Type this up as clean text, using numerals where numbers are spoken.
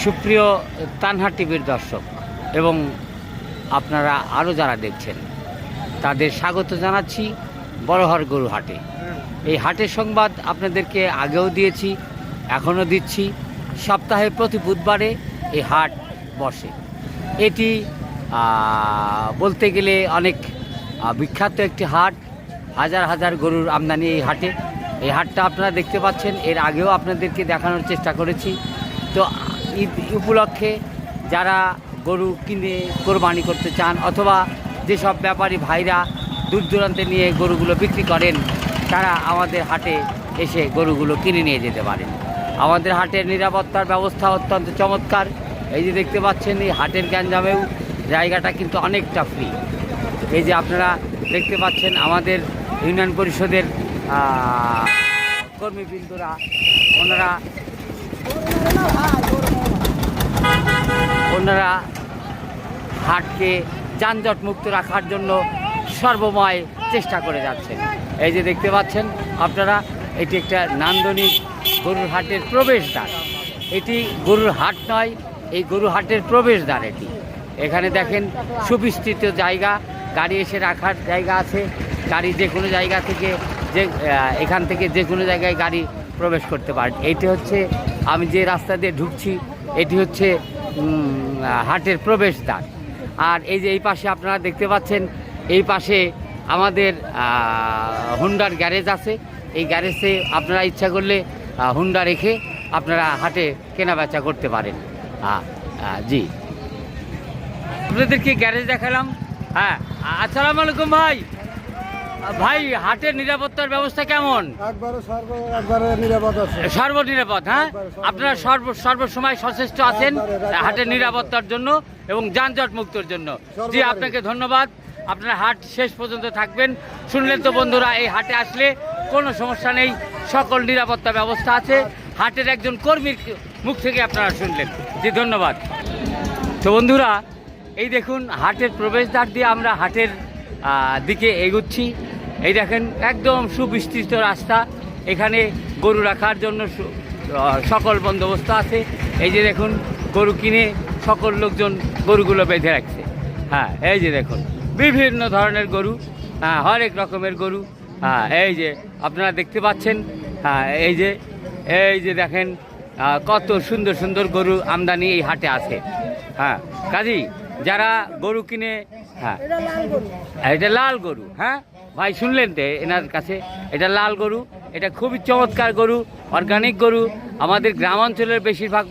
সুপ্রিয় তানহা টিভির দর্শক এবং আপনারা আরও যারা দেখছেন তাদের স্বাগত জানাচ্ছি বড়হর গরু হাটে। এই হাটের সংবাদ আপনাদেরকে আগেও দিয়েছি, এখনও দিচ্ছি। সপ্তাহে প্রতি বুধবারে এই হাট বসে। এটি বলতে গেলে অনেক বিখ্যাত একটি হাট। হাজার হাজার গরুর আমদানি এই হাটে। এই হাটটা আপনারা দেখতে পাচ্ছেন, এর আগেও আপনাদেরকে দেখানোর চেষ্টা করেছি। তো ঈদ উপলক্ষে যারা গরু কিনে কোরবানি করতে চান অথবা যেসব ব্যাপারী ভাইরা দূর দূরান্তে নিয়ে গরুগুলো বিক্রি করেন, তারা আমাদের হাটে এসে গরুগুলো কিনে নিয়ে যেতে পারেন। আমাদের হাটের নিরাপত্তার ব্যবস্থা অত্যন্ত চমৎকার। এই যে দেখতে পাচ্ছেন, এই হাটের গ্যাঞ্জামেও জায়গাটা কিন্তু অনেকটা ফ্রি। এই যে আপনারা দেখতে পাচ্ছেন আমাদের ইউনিয়ন পরিষদের কর্মীবৃন্দরা, ওনারা হাটকে যানজট মুক্ত রাখার জন্য সর্বময় চেষ্টা করে যাচ্ছেন। এই যে দেখতে পাচ্ছেন আপনারা, এটি একটা নান্দনিক গরুর হাটের প্রবেশদ্বার। এটি গরুর হাট নয়, এই গরু হাটের প্রবেশদ্বার এটি। এখানে দেখেন সুবিস্তৃত জায়গা, গাড়ি এসে রাখার জায়গা আছে। গাড়ি যে কোনো জায়গা থেকে এখান থেকে যে কোনো জায়গায় গাড়ি প্রবেশ করতে পারেন। এটি হচ্ছে আমি যে রাস্তা দিয়ে ঢুকছি, এটি হচ্ছে হাটের প্রবেশদ্বার। আর এই যে এই পাশে আপনারা দেখতে পাচ্ছেন, এই পাশে আমাদের হুন্ডার গ্যারেজ আছে। এই গ্যারেজে আপনারা ইচ্ছা করলে হুন্ডা রেখে আপনারা হাটে কেনা বেচা করতে পারেন। জি, আপনাদেরকে গ্যারেজ দেখালাম। হ্যাঁ, আসসালামু আলাইকুম ভাই। ভাই, হাটের নিরাপত্তার ব্যবস্থা কেমন? সর্বনিরাপদ। হ্যাঁ, আপনারা সর্বসময় সচেষ্ট আছেন হাটের নিরাপত্তার জন্য এবং যানজট মুক্তর জন্য। জি, আপনাকে ধন্যবাদ। আপনারা হাট শেষ পর্যন্ত থাকবেন। শুনলেন তো বন্ধুরা, এই হাটে আসলে কোনো সমস্যা নেই, সকল নিরাপত্তা ব্যবস্থা আছে। হাটের একজন কর্মীর মুখ থেকে আপনারা শুনলেন। জি, ধন্যবাদ। তো বন্ধুরা, এই দেখুন হাটের প্রবেশদ্বার দিয়ে আমরা হাটের দিকে এগুচ্ছি। এই দেখেন একদম সুবিস্তৃত রাস্তা। এখানে গরু রাখার জন্য সকল বন্দোবস্ত আছে। এই যে দেখুন, গরু কিনে সকল লোকজন গরুগুলো বেঁধে রাখছে। হ্যাঁ, এই যে দেখুন বিভিন্ন ধরনের গরু, হ্যাঁ, হরেক রকমের গরু। হ্যাঁ, এই যে আপনারা দেখতে পাচ্ছেন। হ্যাঁ, এই যে দেখেন কত সুন্দর সুন্দর গরু আমদানি এই হাটে আছে। হ্যাঁ, কাজী যারা গরু কিনে, হ্যাঁ, এটা লাল গরু। হ্যাঁ ভাই, শুনলেন তো এনার কাছে, এটা লাল গরু। এটা খুবই চমৎকার গরু, অর্গানিক গরু। আমাদের গ্রামাঞ্চলের বেশিরভাগ